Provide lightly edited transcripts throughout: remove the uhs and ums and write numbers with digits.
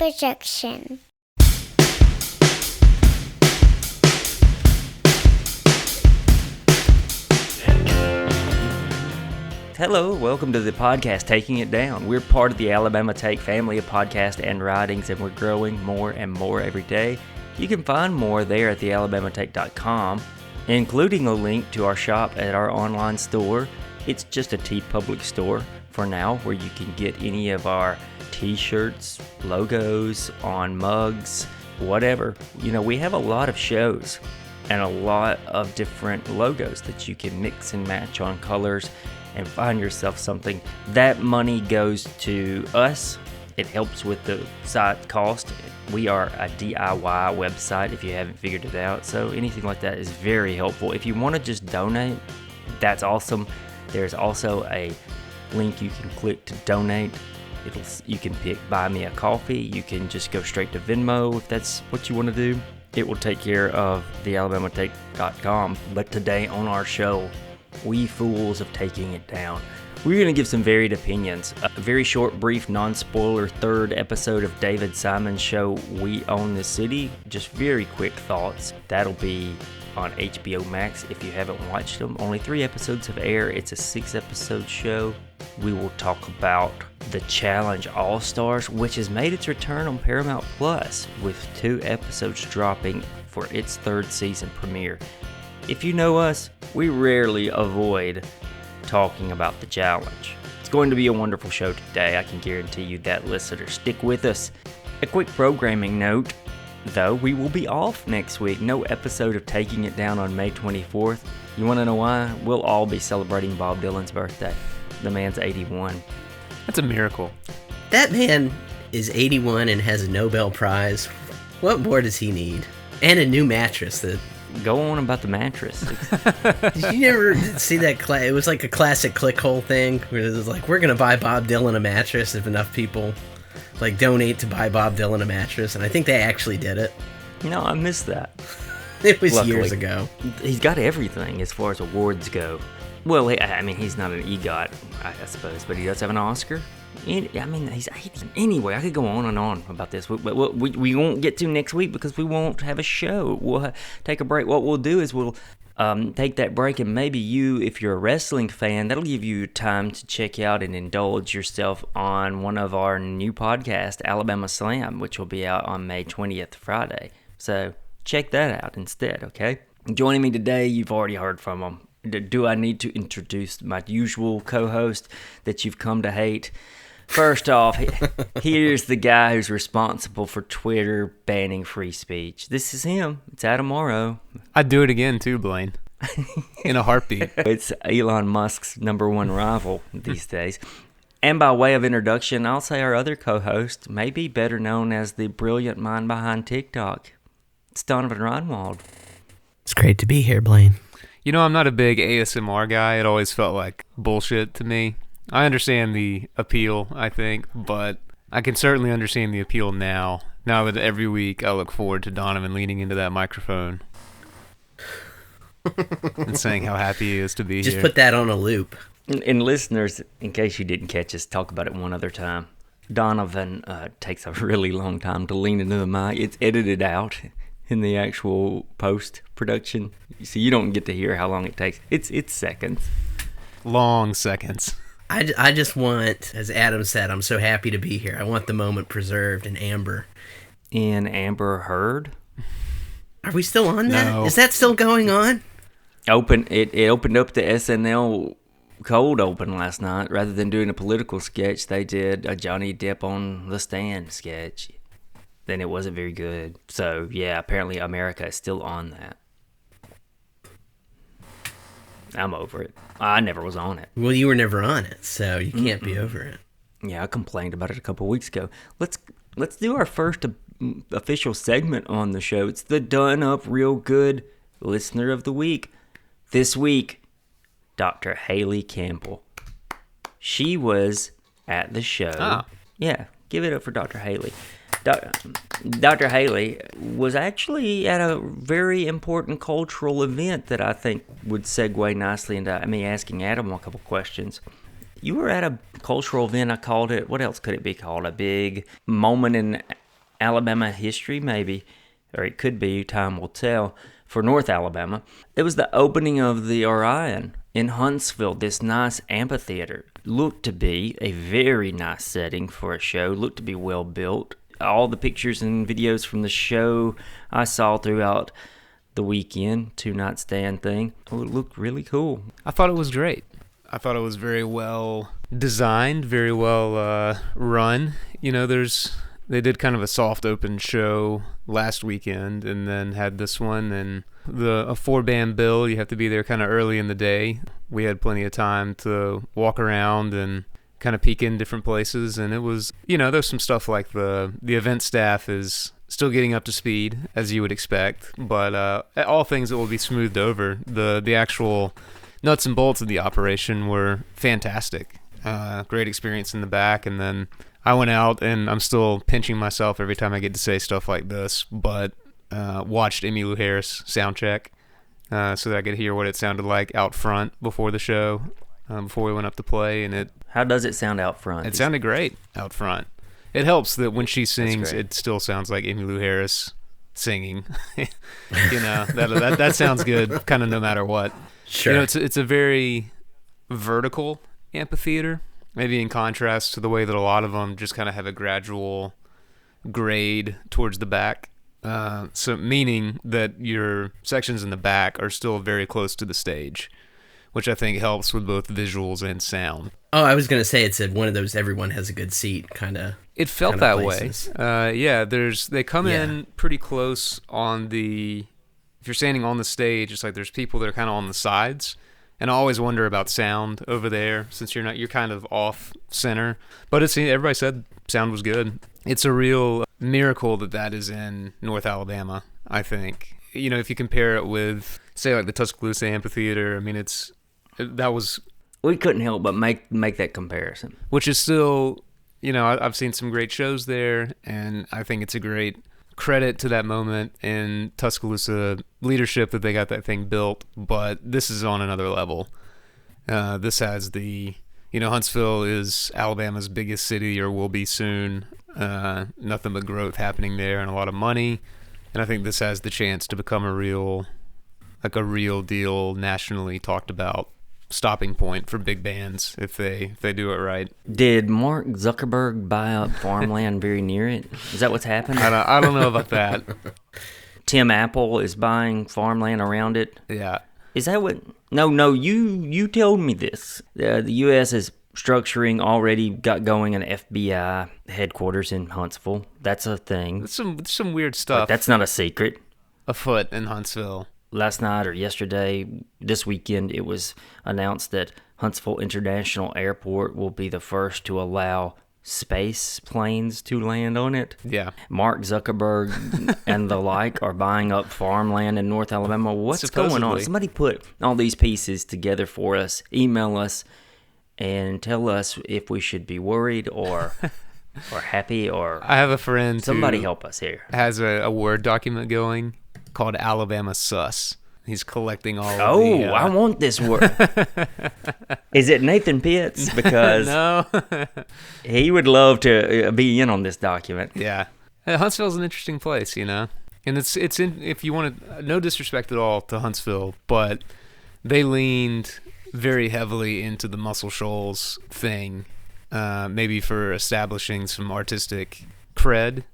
projection. Hello, welcome to the podcast Taking It Down. We're part of the Alabama Take family of podcasts and writings, and we're growing more and more every day. You can find more there at thealabamatake.com, including a link to our shop at our online store. It's just a TeePublic store for now, where you can get any of our t-shirts, logos, on mugs, whatever. You know, we have a lot of shows and a lot of different logos that you can mix and match on colors and find yourself something. That money goes to us. It helps with the site cost. We are a DIY website if you haven't figured it out, so anything like that is very helpful. If you want to just donate, that's awesome. There's also a link you can click to donate. You can pick Buy Me a Coffee. You can just go straight to Venmo if that's what you want to do. It will take care of the alabamatake.com. But today on our show, we fools of Taking It Down, we're going to give some varied opinions. A very short, brief, non-spoiler third episode of David Simon's show, We Own the City. Just very quick thoughts. That'll be on HBO Max if you haven't watched them. Only 3 episodes have aired. It's a 6-episode show. We will talk about The Challenge All-Stars, which has made its return on Paramount Plus, with 2 episodes dropping for its 3rd season premiere. If you know us, we rarely avoid talking about The Challenge. It's going to be a wonderful show today, I can guarantee you that, listener. Stick with us. A quick programming note, though, we will be off next week. No episode of Taking It Down on May 24th. You want to know why? We'll all be celebrating Bob Dylan's birthday. The man's 81. That's a miracle. That man is 81 and has a Nobel Prize. What more does he need? And a new mattress that... Go on about the mattress. Did you never see that? It was like a classic clickhole thing where it was like, we're going to buy Bob Dylan a mattress if enough people like donate to buy Bob Dylan a mattress. And I think they actually did it. No, I missed that. It was Luckily, years ago. He's got everything as far as awards go. Well, I mean, he's not an EGOT, I suppose, but he does have an Oscar. I mean, he's anyway. I could go on and on about this, but we won't get to next week because we won't have a show. We'll take a break. What we'll do is we'll take that break, and maybe you, if you're a wrestling fan, that'll give you time to check out and indulge yourself on one of our new podcasts, Alabama Slam, which will be out on May 20th, Friday. So check that out instead, okay? Joining me today, you've already heard from him. Do I need to introduce my usual co-host that you've come to hate? First off, here's the guy who's responsible for Twitter banning free speech. This is him. It's Adam Morrow. I'd do it again too, Blaine. In a heartbeat. It's Elon Musk's #1 rival these days. And by way of introduction, I'll say our other co-host, maybe better known as the brilliant mind behind TikTok. It's Donovan Reinwald. It's great to be here, Blaine. You know, I'm not a big ASMR guy. It always felt like bullshit to me. I understand the appeal, I think, but I can certainly understand the appeal now. Now that every week I look forward to Donovan leaning into that microphone and saying how happy he is to be here. Just put that on a loop. And listeners, in case you didn't catch us, talk about it one other time. Donovan takes a really long time to lean into the mic. It's edited out in the actual post-production, so you don't get to hear how long it takes. It's seconds. Long seconds. I just want, as Adam said, I'm so happy to be here. I want the moment preserved in Amber. In Amber Heard? Are we still on that? No. Is that still going on? It opened up the SNL cold open last night. Rather than doing a political sketch, they did a Johnny Depp on the stand sketch. Then it wasn't very good. So, yeah, apparently America is still on that. I'm over it. I never was on it. Well, you were never on it, so you can't be over it. Yeah, I complained about it a couple weeks ago. Let's do our first official segment on the show. It's the Done Up Real Good Listener of the Week. This week, Dr. Haley Campbell. She was at the show. Ah. Yeah, give it up for Dr. Haley. Dr. Haley was actually at a very important cultural event that I think would segue nicely into me asking Adam a couple questions. You were at a cultural event, I called it, what else could it be called? A big moment in Alabama history, maybe, or it could be, time will tell, for North Alabama. It was the opening of the Orion in Huntsville, this nice amphitheater. Looked to be a very nice setting for a show, looked to be well built. All the pictures and videos from the show I saw throughout the weekend, 2-night stand thing, it looked really cool. I thought it was great. I thought it was very well designed, very well run. They did kind of a soft open show last weekend and then had this one, and a 4-band bill. You have to be there kind of early in the day. We had plenty of time to walk around and kind of peek in different places, and it was, there's some stuff like the event staff is still getting up to speed, as you would expect, but all things that will be smoothed over. The actual nuts and bolts of the operation were fantastic. Great experience in the back, and then I went out, and I'm still pinching myself every time I get to say stuff like this, but watched Emmylou Harris sound check so that I could hear what it sounded like out front before the show, before we went up to play, and How does it sound out front? It sounded great out front. It helps that when she sings, it still sounds like Emmylou Harris singing. That sounds good, kind of no matter what. Sure. It's a very vertical amphitheater, maybe in contrast to the way that a lot of them just kind of have a gradual grade towards the back. So meaning that your sections in the back are still very close to the stage, which I think helps with both visuals and sound. Oh, I was going to say it's one of those everyone has a good seat kind of. It felt that way. They come in pretty close on the. If you're standing on the stage, it's like there's people that are kind of on the sides, and I always wonder about sound over there since you're kind of off center. But everybody said sound was good. It's a real miracle that is in North Alabama, I think. If you compare it with, say, like the Tuscaloosa Amphitheater, I mean, we couldn't help but make that comparison. Which is still, I've seen some great shows there, and I think it's a great credit to that moment in Tuscaloosa leadership that they got that thing built, but this is on another level. This has Huntsville is Alabama's biggest city, or will be soon. Nothing but growth happening there and a lot of money, and I think this has the chance to become a real deal, nationally talked about stopping point for big bands if they do it right. Did Mark Zuckerberg buy up farmland very near it? Is that what's happened? I don't know about that. Tim Apple is buying farmland around it. Yeah. Is that what? No. You told me this. The U.S. is already got going an FBI headquarters in Huntsville. That's a thing. Some weird stuff. But that's not a secret. Afoot in Huntsville. Last night or yesterday, this weekend, it was announced that Huntsville International Airport will be the first to allow space planes to land on it. Yeah. Mark Zuckerberg and the like are buying up farmland in North Alabama. What's going on? Somebody put all these pieces together for us. Email us and tell us if we should be worried or happy or... I have a friend somebody help us here. Has a Word document going called Alabama Sus. He's collecting all I want this word. Is it Nathan Pitts? Because no. he would love to be in on this document. Yeah. Huntsville's an interesting place, and it's in, if you want to, no disrespect at all to Huntsville, but they leaned very heavily into the Muscle Shoals thing, maybe for establishing some artistic cred,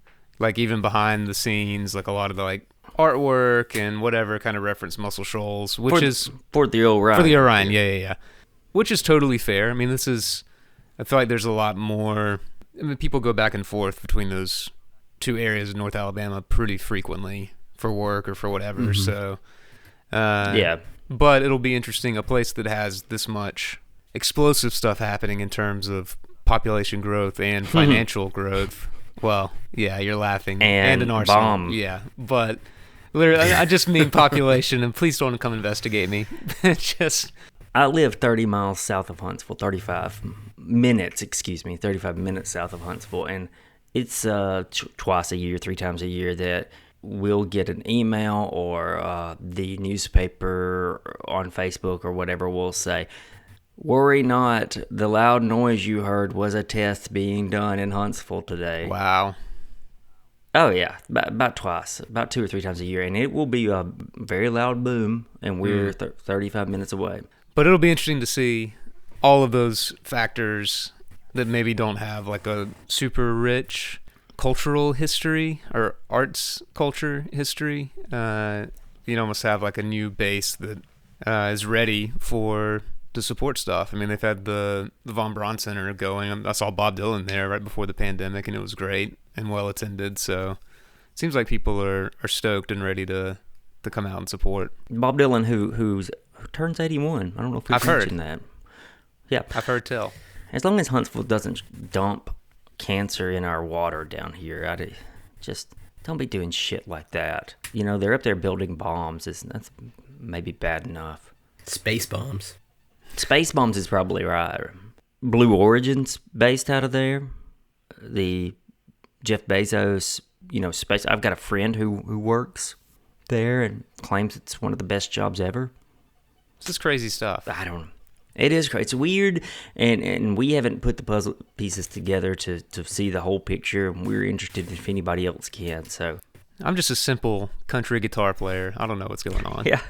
like even behind the scenes, like a lot of the artwork and whatever kind of reference Muscle Shoals, which is for the Orion. For the Orion, yeah. Which is totally fair. I mean, I feel like there's a lot more. I mean, people go back and forth between those two areas of North Alabama pretty frequently for work or for whatever. Mm-hmm. So, yeah. But it'll be interesting. A place that has this much explosive stuff happening in terms of population growth and financial growth. Well, yeah, you're laughing. And an arsenal. Bomb. Yeah, but. Literally, I just mean population, and please don't come investigate me. I live 30 miles south of Huntsville, 35 minutes south of Huntsville, and it's twice a year, 3 times a year that we'll get an email or the newspaper on Facebook or whatever will say, "Worry not, the loud noise you heard was a test being done in Huntsville today." Wow. Oh, yeah, about twice, about 2 or 3 times a year. And it will be a very loud boom, and we're 35 minutes away. But it'll be interesting to see all of those factors that maybe don't have like a super rich cultural history or arts culture history. You almost have like a new base that is ready to support stuff. I mean, they've had the Von Braun Center going. I saw Bob Dylan there right before the pandemic, and it was great and well attended. So it seems like people are stoked and ready to come out and support. Bob Dylan, who turns 81. I don't know if we've mentioned that. Yeah, I've heard tell. As long as Huntsville doesn't dump cancer in our water down here, just don't be doing shit like that. They're up there building bombs. That's maybe bad enough. Space bombs. Space bombs is probably right. Blue Origin's based out of there. The Jeff Bezos, space. I've got a friend who works there and claims it's one of the best jobs ever. This is crazy stuff. I don't know. It is crazy. It's weird, and we haven't put the puzzle pieces together to see the whole picture. We're interested if anybody else can. So I'm just a simple country guitar player. I don't know what's going on. Yeah,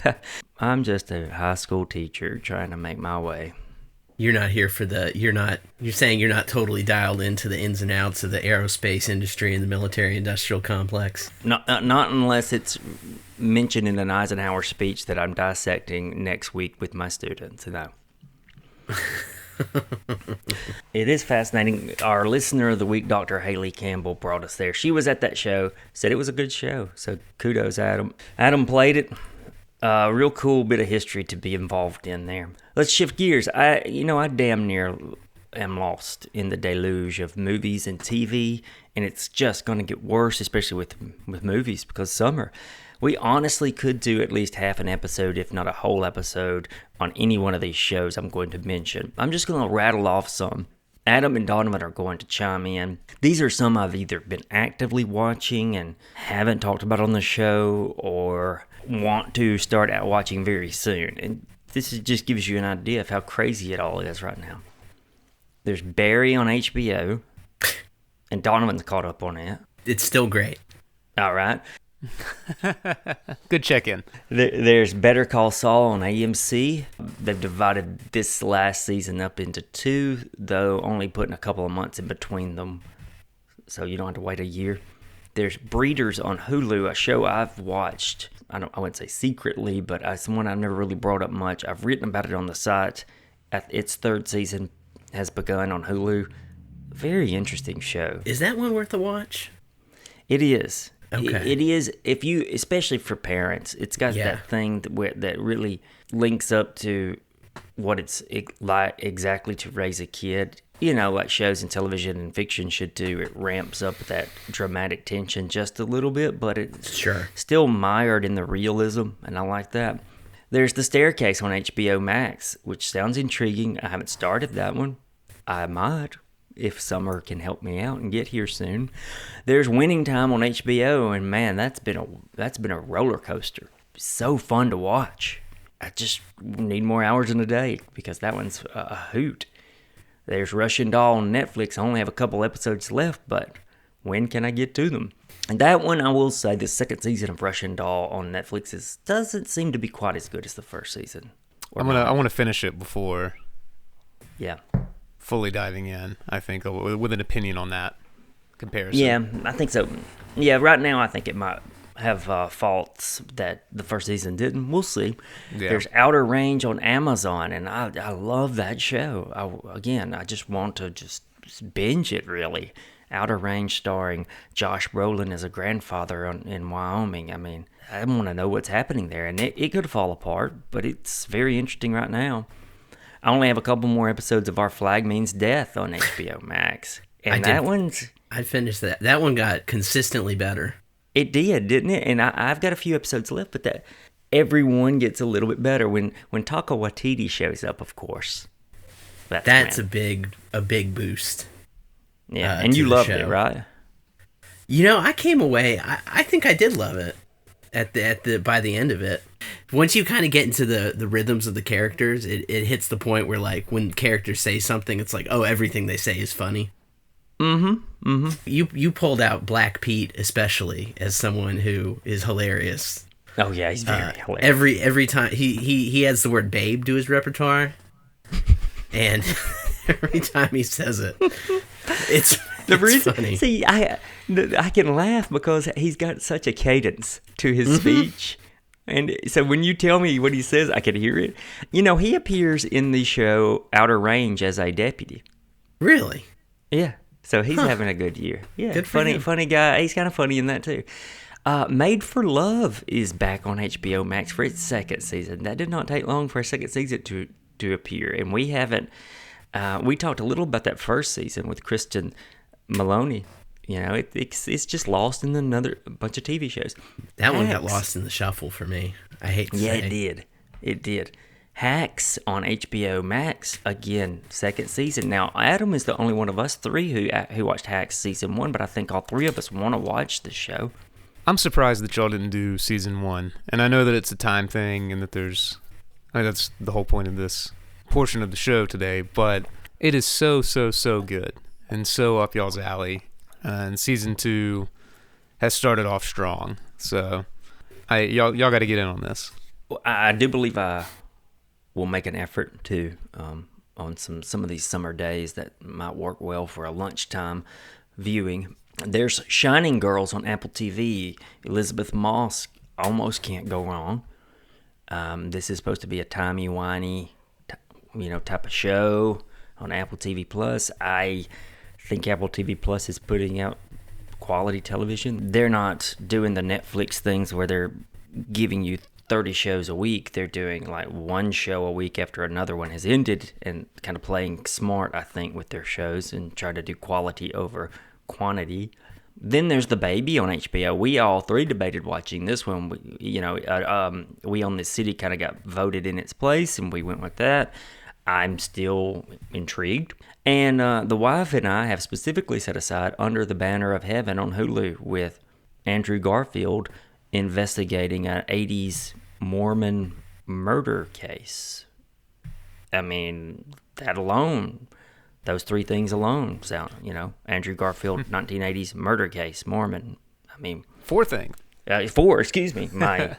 I'm just a high school teacher trying to make my way. You're not here for you're saying you're not totally dialed into the ins and outs of the aerospace industry and the military-industrial complex? Not unless it's mentioned in an Eisenhower speech that I'm dissecting next week with my students. No. It is fascinating. Our listener of the week, Dr. Haley Campbell, brought us there. She was at that show, said it was a good show. So kudos, Adam. Adam played it. Real cool bit of history to be involved in there. Let's shift gears. I damn near am lost in the deluge of movies and TV, and it's just going to get worse, especially with movies, because summer. We honestly could do at least half an episode, if not a whole episode, on any one of these shows I'm going to mention. I'm just going to rattle off some. Adam and Donovan are going to chime in. These are some I've either been actively watching and haven't talked about on the show, or want to start out watching very soon. And this just gives you an idea of how crazy it all is right now. There's Barry on HBO, and Donovan's caught up on it. It's still great. All right. Good check-in. There's Better Call Saul on AMC. They've divided this last season up into 2, though only putting a couple of months in between them, so you don't have to wait a year. There's Breeders on Hulu, a show I've watched. I wouldn't say secretly, but it's one I've never really brought up much. I've written about it on the site. Its 3rd season has begun on Hulu. Very interesting show. Is that one worth a watch? It is. Okay. It is, especially for parents. It's got that thing that really links up to what it's like exactly to raise a kid. Like shows in television and fiction should do. It ramps up that dramatic tension just a little bit, but it's still mired in the realism, and I like that. There's The Staircase on HBO Max, which sounds intriguing. I haven't started that one. I might, if summer can help me out and get here soon. There's Winning Time on HBO, and man, that's been a roller coaster. So fun to watch. I just need more hours in a day because that one's a hoot. There's Russian Doll on Netflix. I only have a couple episodes left, but when can I get to them? And that one, I will say, the 2nd season of Russian Doll on Netflix doesn't seem to be quite as good as the 1st season. I want to finish it before. Yeah. Fully diving in, I think, with an opinion on that comparison. Yeah, I think so. Yeah, right now I think it might have faults that the 1st season didn't. We'll see. Yeah. There's Outer Range on Amazon, and I love that show. I just want to just binge it, really. Outer Range starring Josh Brolin as a grandfather in Wyoming. I mean, I want to know what's happening there, and it could fall apart, but it's very interesting right now. I only have a couple more episodes of Our Flag Means Death on HBO Max. And I finished that. That one got consistently better. It did, didn't it? And I've got a few episodes left, but everyone gets a little bit better when Taika Waititi shows up, of course. That's a big boost. Yeah, and you loved it, right? I came away. I think I did love it by the end of it. Once you kind of get into the rhythms of the characters, it hits the point where, like, when characters say something, it's like, oh, everything they say is funny. Mm-hmm. You pulled out Black Pete especially as someone who is hilarious. Oh yeah, he's very hilarious. Every time he adds the word babe to his repertoire, and every time he says it, it's funny. See, I can laugh because he's got such a cadence to his speech. And so when you tell me what he says, I can hear it. You know, he appears in the show Outer Range as a deputy. Really? Yeah. So he's having a good year. Yeah. Good for him. Funny guy. He's kind of funny in that too. Made for Love is back on HBO Max for its second season. That did not take long for a second season to appear. And we haven't... we talked a little about that first season with Kristen Maloney. You know, it's just lost in another bunch of TV shows. That one got lost in the shuffle for me. I hate to say. Yeah, it did. Hacks on HBO Max, again, second season. Now, Adam is the only one of us three who watched Hacks season 1, but I think all three of us want to watch the show. I'm surprised that y'all didn't do season 1. And I know that it's a time thing and that that's the whole point of this portion of the show today, but it is so good and so up y'all's alley. And season 2 has started off strong, so y'all got to get in on this. I do believe I will make an effort to on some of these summer days that might work well for a lunchtime viewing. There's Shining Girls on Apple TV. Elizabeth Moss, almost can't go wrong. This is supposed to be a timey-wimey, type of show on Apple TV Plus. I think Apple TV Plus is putting out quality television. They're not doing the Netflix things where they're giving you 30 shows a week. They're doing like one show a week after another one has ended and kind of playing smart, I think, with their shows and try to do quality over quantity. Then there's The Baby on HBO. We all three debated watching this one. We on This City kind of got voted in its place, and we went with that. I'm still intrigued. And the wife and I have specifically set aside Under the Banner of Heaven on Hulu with Andrew Garfield investigating an 80s Mormon murder case. I mean, those three things alone sound, Andrew Garfield, 1980s murder case, Mormon. I mean... 4 things. 4, excuse me. My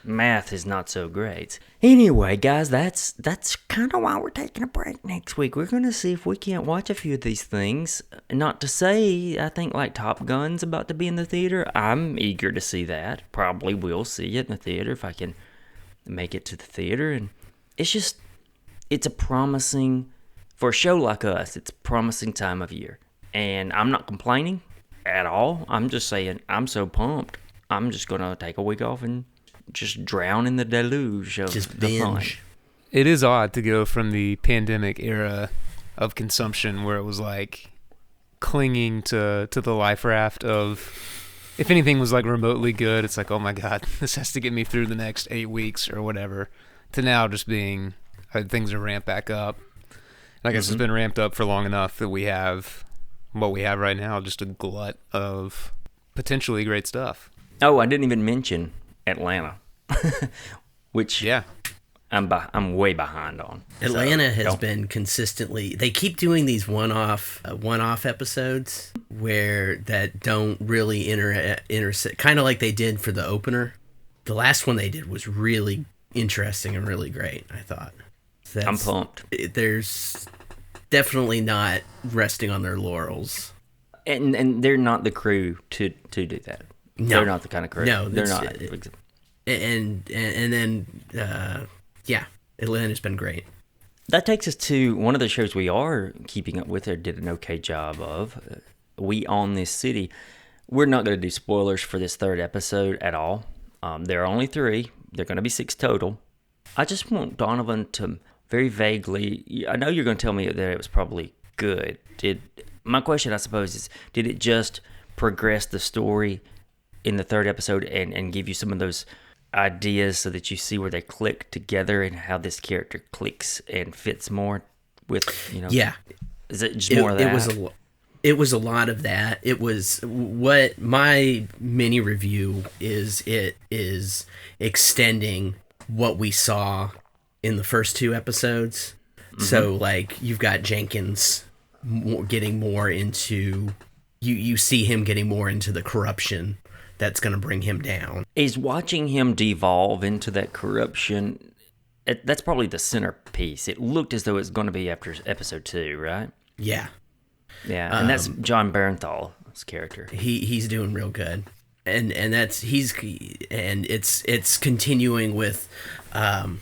math is not so great. Anyway, guys, that's kind of why we're taking a break next week. We're going to see if we can't watch a few of these things. Not to say, I think like Top Gun's about to be in the theater. I'm eager to see that. Probably will see it in the theater if I can make it to the theater. And it's a promising, for a show like us, it's a promising time of year. And I'm not complaining at all. I'm just saying I'm so pumped. I'm just going to take a week off and just drown in the deluge of just the fun. It is odd to go from the pandemic era of consumption where it was like clinging to the life raft of, if anything was like remotely good, it's like, oh my God, this has to get me through the next 8 weeks or whatever, to now just being, things are ramped back up. I guess it's been ramped up for long enough that we have what we have right now, just a glut of potentially great stuff. Oh, I didn't even mention Atlanta, which I'm way behind on. Atlanta has been consistently. They keep doing these one-off episodes that don't really intersect, kind of like they did for the opener. The last one they did was really interesting and really great, I thought. I'm pumped. There's definitely not resting on their laurels, and they're not the crew to do that. No. They're not the kind of crew. No, they're not. And then Atlanta's been great. That takes us to one of the shows we are keeping up with or did an okay job of. We Own This City. We're not going to do spoilers for this third episode at all. There are only 3. There are going to be 6 total. I just want Donovan to very vaguely... I know you're going to tell me that it was probably good. My question, I suppose, is did it just progress the story in the third episode and give you some of those ideas so that you see where they click together and how this character clicks and fits more with, Yeah. Is it just more of that? It was a lot of that. It was what my mini review is. It is extending what we saw in the first 2 episodes. Mm-hmm. So, like, you've got Jenkins getting more into you see him getting more into the corruption that's going to bring him down. Is watching him devolve into that corruption, that's probably the centerpiece. It looked as though it was going to be after episode 2, right? Yeah. Yeah, and that's John Bernthal's character. He's doing real good. And it's continuing with Wunmi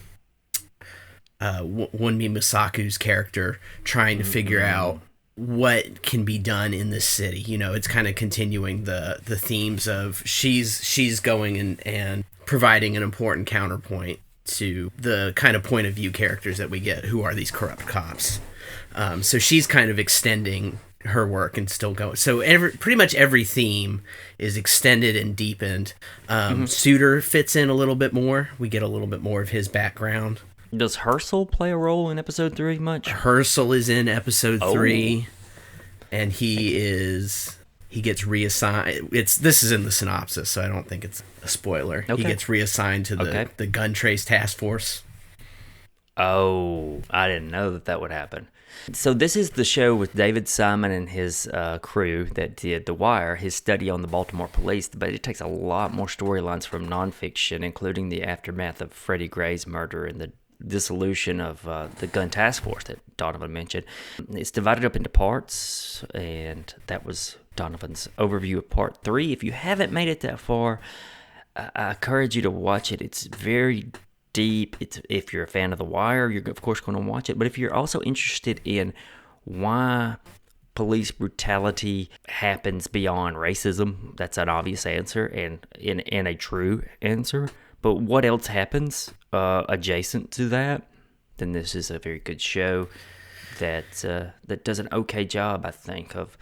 Masaku's character trying to figure out what can be done in this city. You know, it's kind of continuing the themes of she's going and providing an important counterpoint to the kind of point of view characters that we get, who are these corrupt cops. So she's kind of extending her work and still going. So pretty much every theme is extended and deepened. Suitor fits in a little bit more. We get a little bit more of his background. Does Herschel play a role in episode 3 much? Herschel is in episode 3, and he gets reassigned. This is in the synopsis, so I don't think it's a spoiler. Okay. He gets reassigned to the gun trace task force. Oh, I didn't know that would happen. So this is the show with David Simon and his crew that did The Wire, his study on the Baltimore police, but it takes a lot more storylines from nonfiction, including the aftermath of Freddie Gray's murder and the dissolution of the gun task force that Donovan mentioned. It's divided up into parts, and that was Donovan's overview of part 3. If you haven't made it that far, I encourage you to watch it. It's very deep. If you're a fan of The Wire, you're of course going to watch it, but if you're also interested in why police brutality happens beyond racism, that's an obvious answer and a true answer, but what else happens adjacent to that, then this is a very good show that does an okay job, I think, of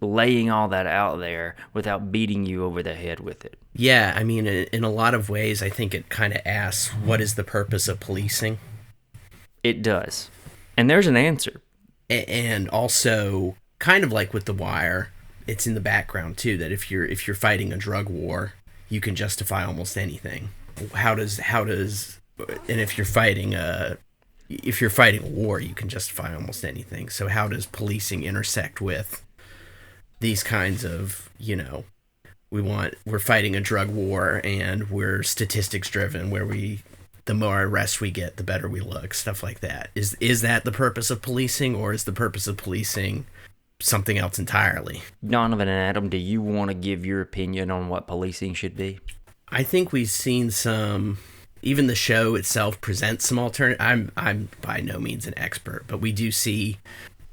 laying all that out there without beating you over the head with it. Yeah, I mean, in a lot of ways, I think it kind of asks, what is the purpose of policing? It does. And there's an answer. And also, kind of like with The Wire, it's in the background, too, that if you're fighting a drug war, you can justify almost anything. And if you're fighting a war, you can justify almost anything. So how does policing intersect with these kinds of, we're fighting a drug war and we're statistics driven, where the more arrests we get, the better we look, stuff like that. Is that the purpose of policing, or is the purpose of policing something else entirely? Donovan and Adam, do you want to give your opinion on what policing should be? I think we've seen even the show itself presents some alternative. I'm by no means an expert, but we do see,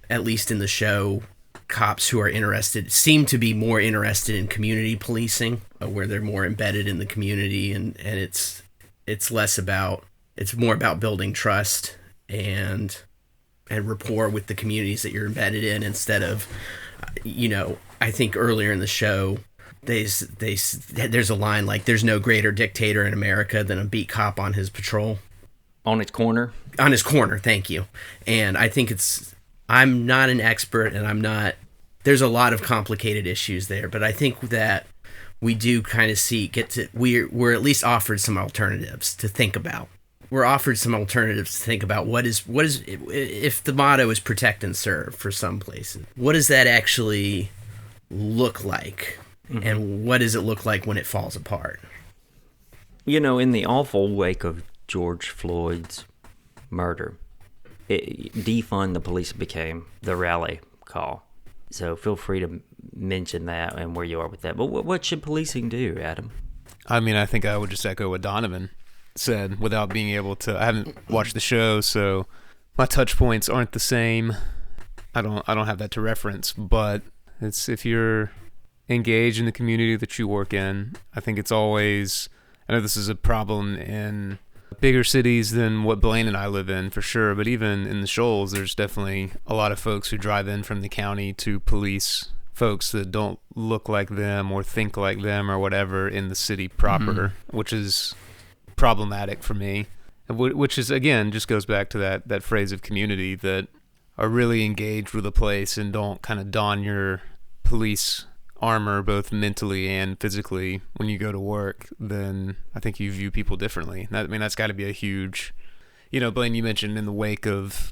at least in the show, cops who are seem to be more interested in community policing, where they're more embedded in the community, and it's more about building trust and rapport with the communities that you're embedded in, instead of, I think earlier in the show, there's a line like, there's no greater dictator in America than a beat cop on his patrol. On his corner, thank you. And I think I'm not an expert, and there's a lot of complicated issues there, but I think that we do kind of we're at least offered some alternatives to think about. We're offered some alternatives to think about what is, if the motto is protect and serve for some places, what does that actually look like? Mm-hmm. And what does it look like when it falls apart? In the awful wake of George Floyd's murder, defund the police became the rally call. So feel free to mention that and where you are with that. But what should policing do, Adam? I mean, I think I would just echo what Donovan said without being able to. I haven't watched the show, so my touch points aren't the same. I don't have that to reference, but it's, if you're engaged in the community that you work in, I think it's always, I know this is a problem in bigger cities than what Blaine and I live in, for sure, but even in the Shoals, there's definitely a lot of folks who drive in from the county to police folks that don't look like them or think like them or whatever in the city proper, which is problematic for me, which is, again, just goes back to that phrase of community, that are really engaged with a place and don't kind of don your police armor both mentally and physically when you go to work, then I think you view people differently. That's got to be a huge, Blaine, you mentioned in the wake of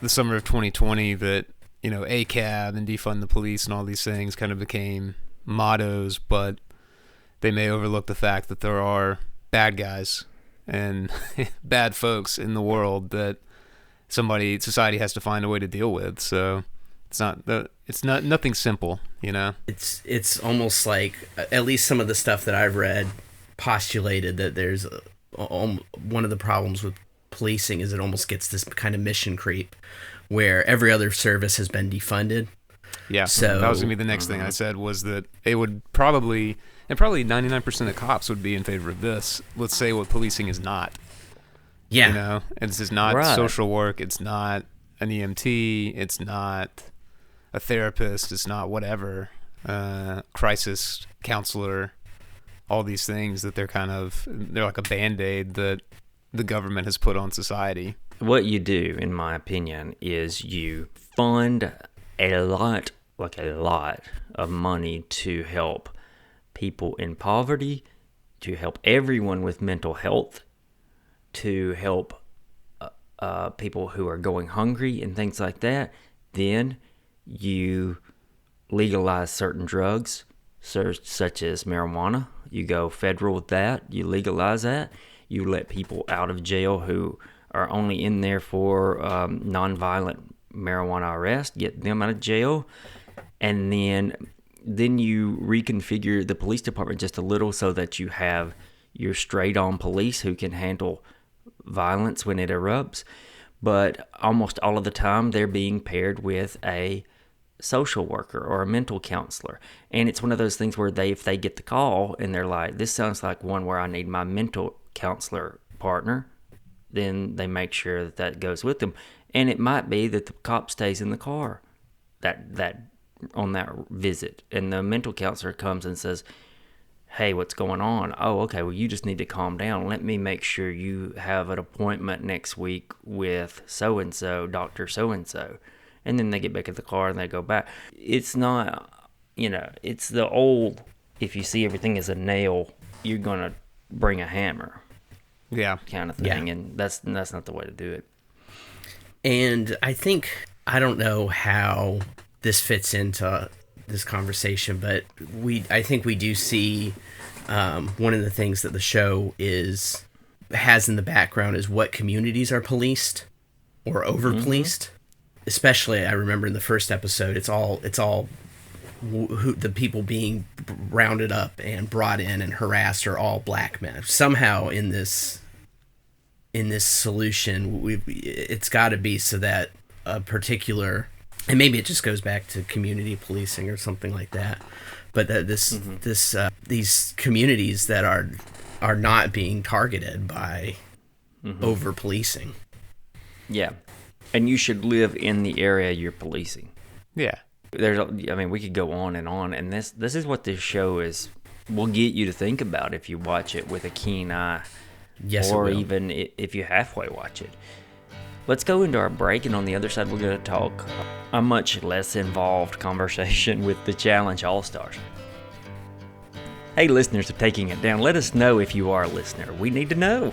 the summer of 2020 that ACAB and defund the police and all these things kind of became mottos, but they may overlook the fact that there are bad guys and bad folks in the world that society has to find a way to deal with. So it's not nothing simple, It's almost like, at least some of the stuff that I've read postulated that there's one of the problems with policing is it almost gets this kind of mission creep where every other service has been defunded. Yeah, so that was going to be the next thing I said, was that it would probably 99% of cops would be in favor of this. Let's say what policing is not. Yeah. It's just not social work. It's not an EMT. It's not a therapist. It's not whatever. Crisis counselor. All these things that they're like a Band-Aid that the government has put on society. What you do, in my opinion, is you fund a lot of money to help people in poverty, to help everyone with mental health, to help people who are going hungry and things like that. Then you legalize certain drugs, such as marijuana. You go federal with that. You legalize that. You let people out of jail who are only in there for nonviolent marijuana arrest, get them out of jail, and then you reconfigure the police department just a little so that you have your straight-on police who can handle violence when it erupts. But almost all of the time, they're being paired with a social worker or a mental counselor. And it's one of those things where if they get the call and they're like, this sounds like one where I need my mental counselor partner, then they make sure that goes with them. And it might be that the cop stays in the car that on that visit, and the mental counselor comes and says, hey, what's going on? Oh, okay, well, you just need to calm down. Let me make sure you have an appointment next week with so-and-so, Dr. So-and-so. And then they get back in the car and they go back. It's not, it's the old, if you see everything as a nail, you're going to bring a hammer. Yeah. Kind of thing. Yeah. And that's not the way to do it. And I don't know how this fits into this conversation, but I think we do see one of the things that the show has in the background is what communities are policed or over-policed. Mm-hmm. Especially, I remember in the first episode, it's all the people being rounded up and brought in and harassed are all black men. Somehow in this solution, it's got to be so that a particular, and maybe it just goes back to community policing or something like that. But these communities that are not being targeted by over policing. Yeah. And you should live in the area you're policing. Yeah. We could go on, and this is what this show will get you to think about if you watch it with a keen eye. Yes, or even if you halfway watch it. Let's go into our break, and on the other side, we're going to talk a much less involved conversation with the Challenge All-Stars. Hey, listeners of Taking It Down, let us know if you are a listener. We need to know.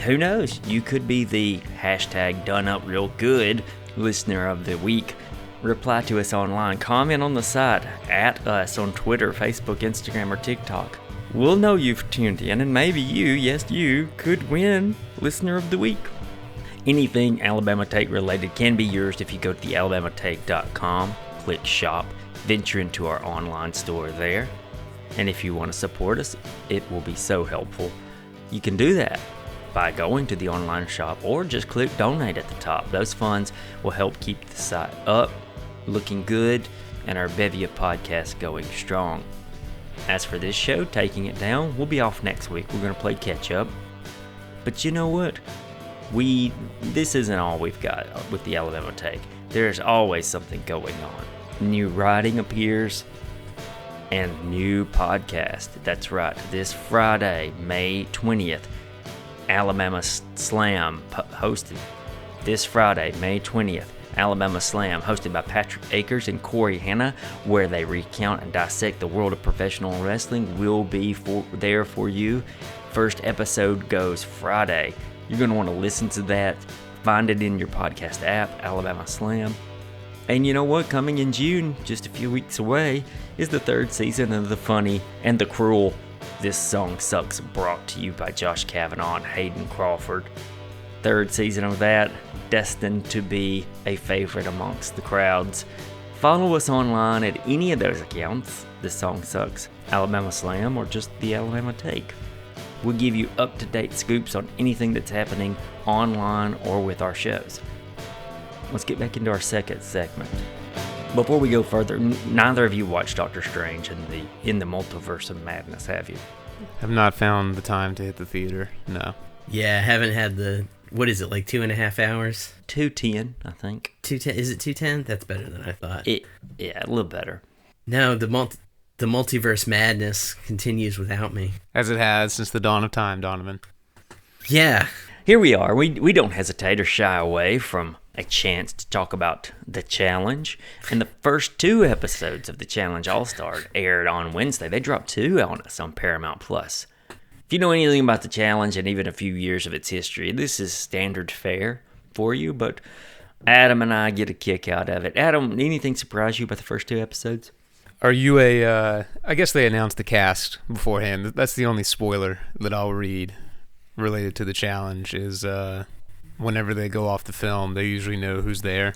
Who knows? You could be the #DoneUpRealGood listener of the week. Reply to us online. Comment on the site, at us on Twitter, Facebook, Instagram, or TikTok. We'll know you've tuned in, and maybe you could win Listener of the Week. Anything Alabama Take related can be yours if you go to thealabamatake.com, click shop, venture into our online store there. And if you want to support us, it will be so helpful. You can do that by going to the online shop or just click donate at the top. Those funds will help keep the site up, looking good, and our bevy of podcasts going strong. As for this show, Taking It Down, we'll be off next week. We're going to play catch up. But you know what? This isn't all we've got with the Alabama Take. There's always something going on. New writing appears and new podcast. That's right. This Friday, May 20th, Alabama Slam hosted. This Friday, May 20th, Alabama Slam, hosted by Patrick Akers and Corey Hanna, where they recount and dissect the world of professional wrestling, will be there for you. First episode goes Friday. You're going to want to listen to that. Find it in your podcast app, Alabama Slam. And you know what? Coming in June, just a few weeks away, is the 3rd season of the funny and the cruel This Song Sucks, brought to you by Josh Kavanaugh and Hayden Crawford. 3rd season of that, destined to be a favorite amongst the crowds. Follow us online at any of those accounts, This Song Sucks, Alabama Slam, or just the Alabama Take. We'll give you up-to-date scoops on anything that's happening online or with our shows. Let's get back into our second segment. Before we go further, neither of you watched Doctor Strange in the Multiverse of Madness, have you? Have not found the time to hit the theater, no. Yeah, I haven't had what is it, like 2.5 hours? 2:10, I think. 2:10, is it 2:10? That's better than I thought. Yeah, a little better. No, the multiverse madness continues without me. As it has since the dawn of time, Donovan. Yeah. Here we are. We don't hesitate or shy away from a chance to talk about the challenge. And the first 2 episodes of the Challenge All-Star aired on Wednesday. They dropped 2 on us on Paramount Plus. If you know anything about the challenge and even a few years of its history, this is standard fare for you, but Adam and I get a kick out of it. Adam, anything surprise you about the first 2 episodes? Are you I guess they announced the cast beforehand. That's the only spoiler that I'll read related to the challenge is whenever they go off the film, they usually know who's there.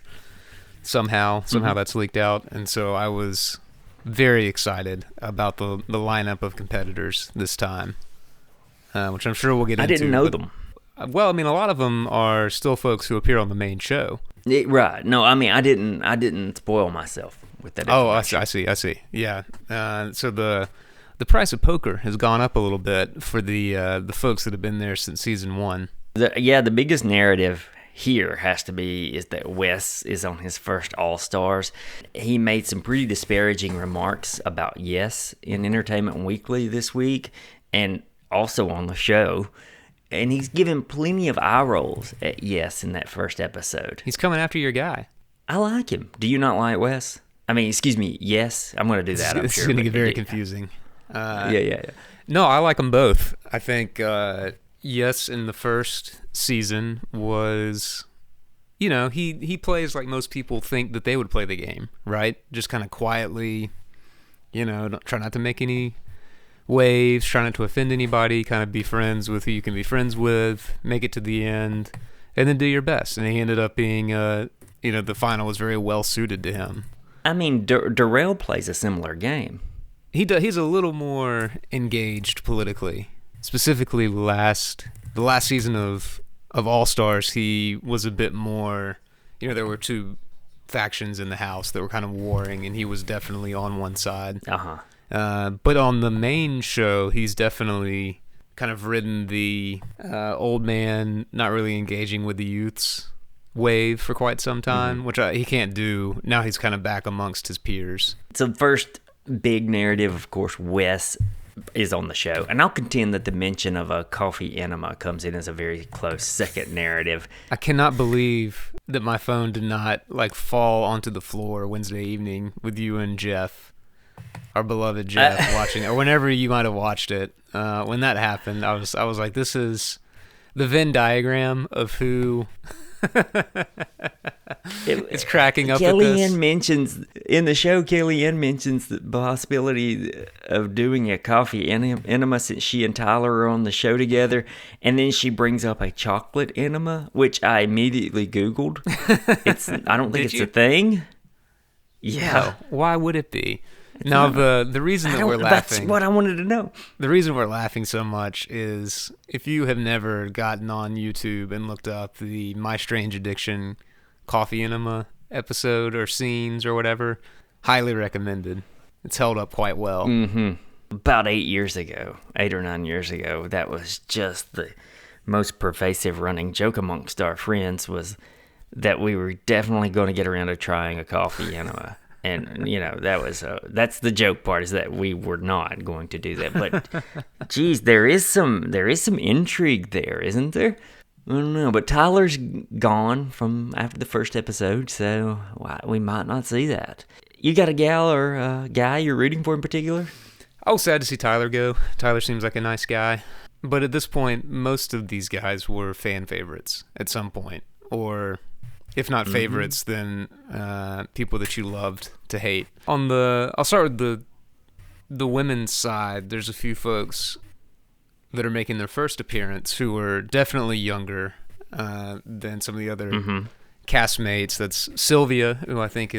Somehow that's leaked out. And so I was very excited about the lineup of competitors this time, which I'm sure we'll get into. I didn't know them. Well, I mean, a lot of them are still folks who appear on the main show. Right. No, I mean, I didn't spoil myself with that. Oh, I see. Yeah. So the price of poker has gone up a little bit for the folks that have been there since season 1. The biggest narrative here has to be is that Wes is on his first All-Stars. He made some pretty disparaging remarks about Yes in Entertainment Weekly this week, and also on the show. And he's given plenty of eye rolls at Yes in that first episode. He's coming after your guy. I like him. Do you not like Wes? I mean, excuse me, Yes? I'm going to do that, This is going to get very confusing. Yeah. No, I like them both. I think Yes in the first season was, he plays like most people think that they would play the game, right? Just kind of quietly, try not to make any waves, try not to offend anybody, kind of be friends with who you can be friends with, make it to the end, and then do your best. And he ended up being, the final was very well suited to him. I mean, Darrell plays a similar game. He's a little more engaged politically. Specifically, the last season of All Stars, he was a bit more. There were 2 factions in the house that were kind of warring, and he was definitely on one side. But on the main show, he's definitely kind of ridden the old man, not really engaging with the youths wave for quite some time, which he can't do. Now he's kind of back amongst his peers. So first big narrative, of course, Wes is on the show. And I'll contend that the mention of a coffee enema comes in as a very close second narrative. I cannot believe that my phone did not fall onto the floor Wednesday evening with you and Jeff, our beloved Jeff, watching it, or whenever you might have watched it. When that happened, I was like, this is the Venn diagram of who it's cracking up at this. Kellyanne mentions in the show, Kellyanne mentions the possibility of doing a coffee enema since she and Tyler are on the show together, and then she brings up a chocolate enema, which I immediately Googled. I don't think it's a thing. Yeah. No, why would it be? Now, the reason that we're laughing... That's what I wanted to know. The reason we're laughing so much is if you have never gotten on YouTube and looked up the My Strange Addiction coffee enema episode or scenes or whatever, highly recommended. It's held up quite well. Mm-hmm. About 8 or 9 years ago, that was just the most pervasive running joke amongst our friends was that we were definitely going to get around to trying a coffee enema. And, that's the joke part, is that we were not going to do that. But, geez, there is some intrigue there, isn't there? I don't know. But Tyler's gone from after the first episode, so we might not see that. You got a gal or a guy you're rooting for in particular? I was sad to see Tyler go. Tyler seems like a nice guy. But at this point, most of these guys were fan favorites at some point. Or if not favorites, then people that you loved to hate. I'll start with the women's side. There's a few folks that are making their first appearance who are definitely younger than some of the other castmates. That's Sylvia, who I think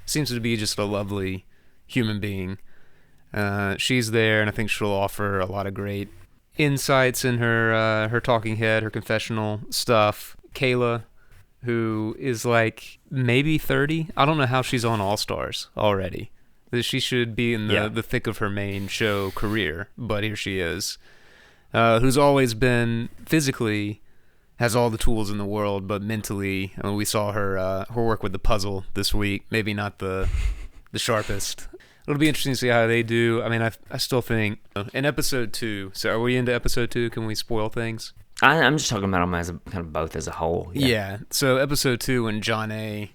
seems to be just a lovely human being. She's there, and I think she'll offer a lot of great insights in her talking head, her confessional stuff. Kayla, who is like maybe 30. I don't know how she's on All Stars already. She should be in the thick of her main show career, but here she is. Who's always been physically, has all the tools in the world, but mentally, we saw her work with the puzzle this week. Maybe not the sharpest. It'll be interesting to see how they do. I mean, I still think in episode 2. So are we into episode 2? Can we spoil things? I'm just talking about them as kind of both as a whole. Yeah. So episode 2, when John A.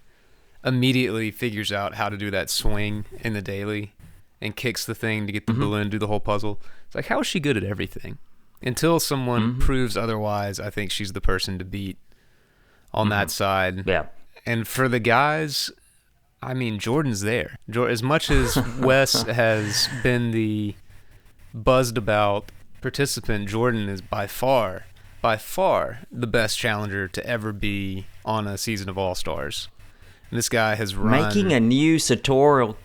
immediately figures out how to do that swing in the daily and kicks the thing to get the balloon, do the whole puzzle. It's like, how is she good at everything? Until someone proves otherwise, I think she's the person to beat on that side. Yeah. And for the guys, I mean, Jordan's there. As much as Wes has been the buzzed about participant, Jordan is by far the best challenger to ever be on a season of All-Stars. And this guy has making a new sartorial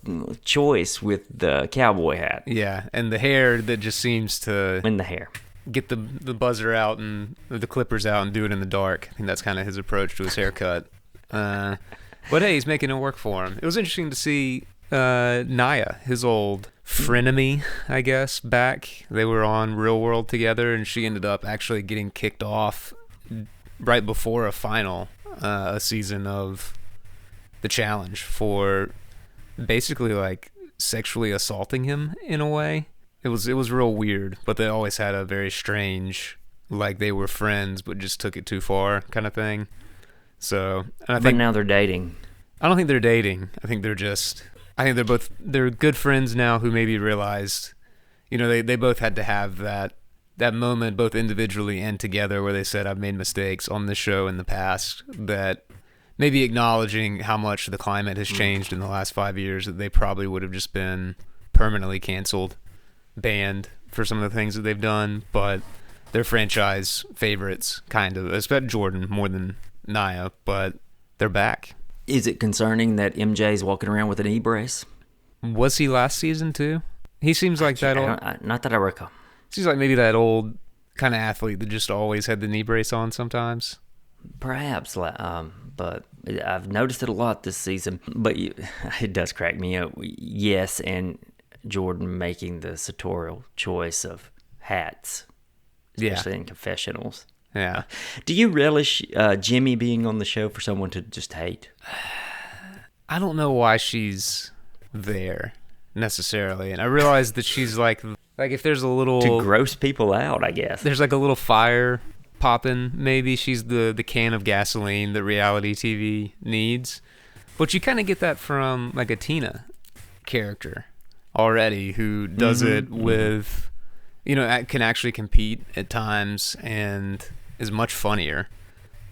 choice with the cowboy hat. Yeah, and the hair that just seems to... In the hair. Get the buzzer out and the clippers out and do it in the dark. I think that's kind of his approach to his haircut. But hey, he's making it work for him. It was interesting to see Naya, his old frenemy, I guess, back. They were on Real World together, and she ended up actually getting kicked off right before a season of the challenge for basically like sexually assaulting him in a way. It was real weird, but they always had a very strange, like they were friends but just took it too far kind of thing. So, and but now they're dating. I don't think they're dating. I think they're good friends now who maybe realized, they both had to have that moment both individually and together where they said, I've made mistakes on this show in the past, that maybe acknowledging how much the climate has changed in the last 5 years, that they probably would have just been permanently canceled, banned for some of the things that they've done, but they're franchise favorites, kind of, especially Jordan more than Naya, but they're back. Is it concerning that MJ's walking around with an e-brace? Was he last season too? He seems like that old... Not that I recall. Seems like maybe that old kind of athlete that just always had the knee brace on sometimes. Perhaps, but I've noticed it a lot this season. But it does crack me up. Yes, and Jordan making the sartorial choice of hats, especially in confessionals. Yeah. Do you relish Jimmy being on the show for someone to just hate? I don't know why she's there necessarily, and I realize that she's like if there's a little to gross people out, I guess. There's like a little fire popping. Maybe she's the can of gasoline that reality TV needs, but you kind of get that from like a Tina character already, who does it with, can actually compete at times and is much funnier.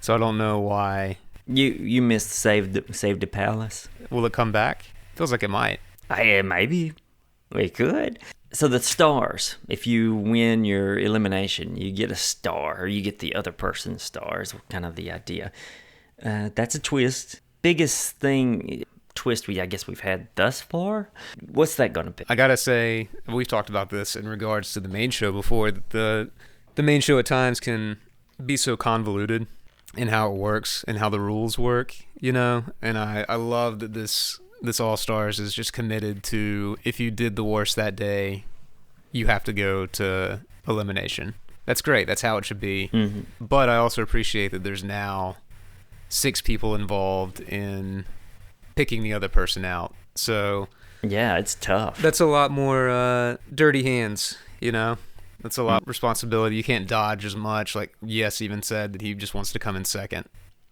So I don't know why. You missed Save the Palace. Will it come back? Feels like it might. Maybe. We could. So the stars, if you win your elimination, you get a star, or you get the other person's star, is kind of the idea. That's a twist. Biggest twist I guess we've had thus far. What's that going to be? I gotta say, we've talked about this in regards to the main show before. The main show at times can be so convoluted in how it works and how the rules work, and I love that this All Stars is just committed to, if you did the worst that day, you have to go to elimination. That's great. That's how it should be. Mm-hmm. But I also appreciate that there's now 6 people involved in picking the other person out. So yeah, it's tough. That's a lot more dirty hands, That's a lot of responsibility. You can't dodge as much. Like Yes even said that he just wants to come in second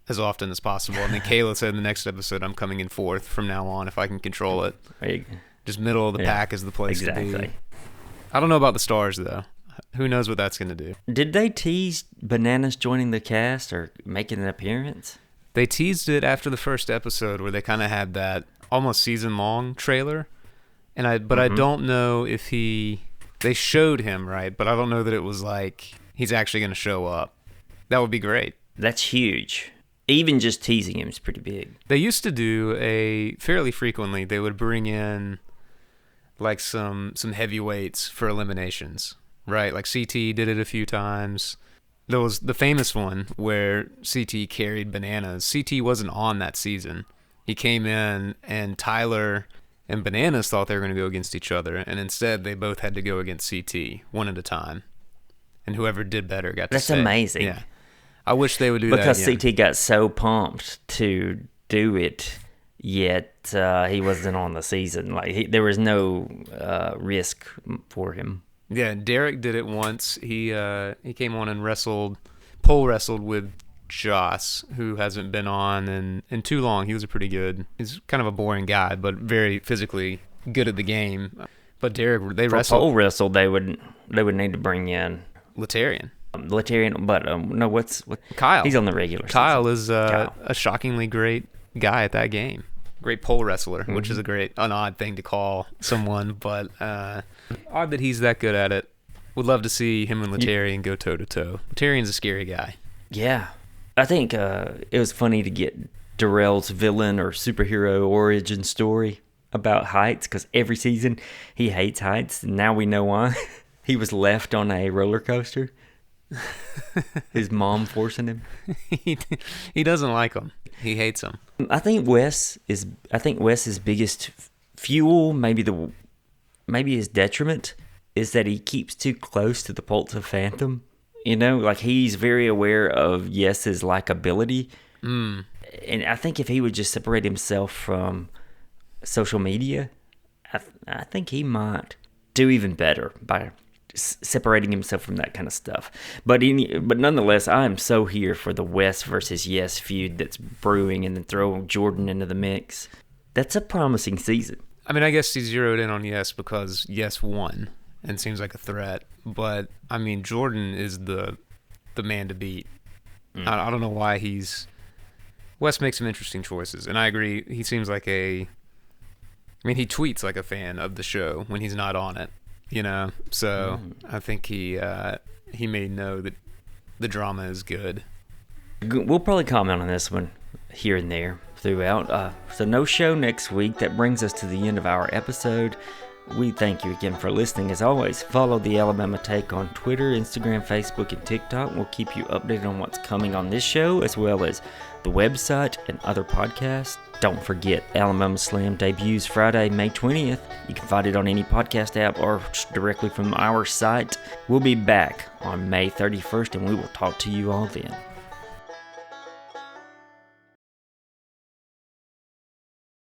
as often as possible. And then Kayla said in the next episode, I'm coming in 4th from now on if I can control it. Just middle of the pack is the place to be. I don't know about the stars, though. Who knows what that's going to do. Did they tease Bananas joining the cast or making an appearance? They teased it after the first episode where they kind of had that almost season-long trailer. And I don't know if they showed him, right? But I don't know that it was like he's actually going to show up. That would be great. That's huge. Even just teasing him is pretty big. They used to do fairly frequently, they would bring in like some heavyweights for eliminations, right? Like CT did it a few times. There was the famous one where CT carried Bananas. CT wasn't on that season. He came in and Tyler and Bananas thought they were going to go against each other, and instead they both had to go against CT one at a time. And whoever did better got to stay. That's amazing. Yeah. I wish they would do that because again. CT got so pumped to do it, yet he wasn't on the season. Like there was no risk for him. Yeah, Derek did it once. He came on and pole wrestled with Joss, who hasn't been on in too long. He was he's kind of a boring guy, but very physically good at the game. But Derek, they wrestled. Pole wrestle, they would need to bring in Latarian, but no, what Kyle. He's on the regular. Kyle season. is a shockingly great guy at that game. Great pole wrestler, which is an odd thing to call someone, but odd that he's that good at it. Would love to see him and Latarian go toe to toe. Latarian's a scary guy. Yeah, I think it was funny to get Darrell's villain or superhero origin story about heights, because every season he hates heights, and now we know why. He was left on a roller coaster. His mom forcing him. He doesn't like them. He hates them. I think Wes's biggest fuel, maybe his detriment, is that he keeps too close to the pulse of Phantom. You know, like he's very aware of Yes's likability. And I think if he would just separate himself from social media, I think he might do even better by separating himself from that kind of stuff. But nonetheless, I am so here for the Wes versus Yes feud that's brewing, and then throw Jordan into the mix. That's a promising season. I mean, I guess he zeroed in on Yes because Yes won and seems like a threat. But, I mean, Jordan is the man to beat. I don't know why Wes makes some interesting choices, and I agree. He seems like he tweets like a fan of the show when he's not on it, you know? So I think he may know that the drama is good. We'll probably comment on this one here and there throughout. So no show next week. That brings us to the end of our episode. We thank you again for listening. As always, follow the Alabama Take on Twitter, Instagram, Facebook, and TikTok. We'll keep you updated on what's coming on this show, as well as the website and other podcasts. Don't forget, Alabama Slam debuts Friday, May 20th. You can find it on any podcast app or directly from our site. We'll be back on May 31st, and we will talk to you all then.